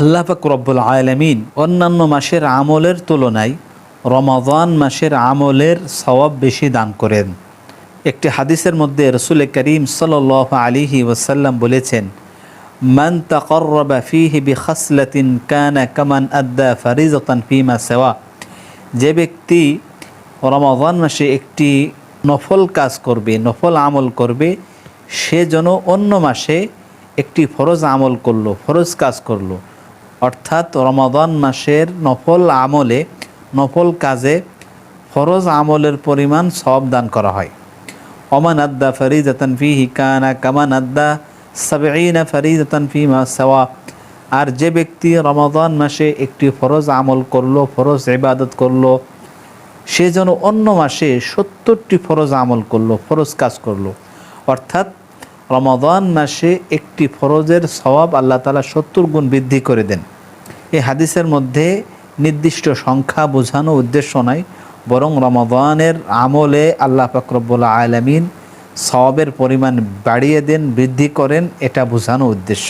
আল্লাহ পাক রব্বুল আলামিন অন্যান্য মাসের আমলের তুলনায় রমাদান মাসের আমলের সওয়াব বেশি দান করেন। একটি হাদিসের মধ্যে রাসূল করিম সাল্লাল্লাহু আলাইহি ওয়াসাল্লাম বলেছেন, মান তাকাররাবা ফীহি বিখাসলাতিন কানা কামান আদ্দা ফারিজাতান ফীমা সাওয়া। যে ব্যক্তি রমাদান মাসে একটি নফল কাজ করবে, নফল আমল করবে, সে যেন অন্য মাসে একটি ফরজ আমল করলো, ফরজ কাজ করলো। অর্থাৎ রমাদান মাসের নফল আমলে, নফল কাজে ফরজ আমলের পরিমাণ সওয়াব দান করা হয়। ওমান আদ্দা ফারিজাতান ফীহি কানা কামান আদ্দা সাবঈনা ফারিজাতান ফীমা সাওয়া। আর যে ব্যক্তি রমাদান মাসে একটি ফরজ আমল করলো, ফরজ ইবাদত করলো, সে যেন অন্য মাসে 70টি ফরজ আমল করলো, ফরজ কাজ করলো। অর্থাৎ রমাদান মাসে একটি ফরজের সওয়াব আল্লাহ তাআলা 70 গুণ বৃদ্ধি করে দেন। এই হাদিসের মধ্যে নির্দিষ্ট সংখ্যা বোঝানো উদ্দেশ্য নয়, বরং রমাদানের আমলে আল্লাহ পাক রব্বুল আলামিন সওয়াবের পরিমাণ বাড়িয়ে দেন, বৃদ্ধি করেন, এটা বোঝানো উদ্দেশ্য।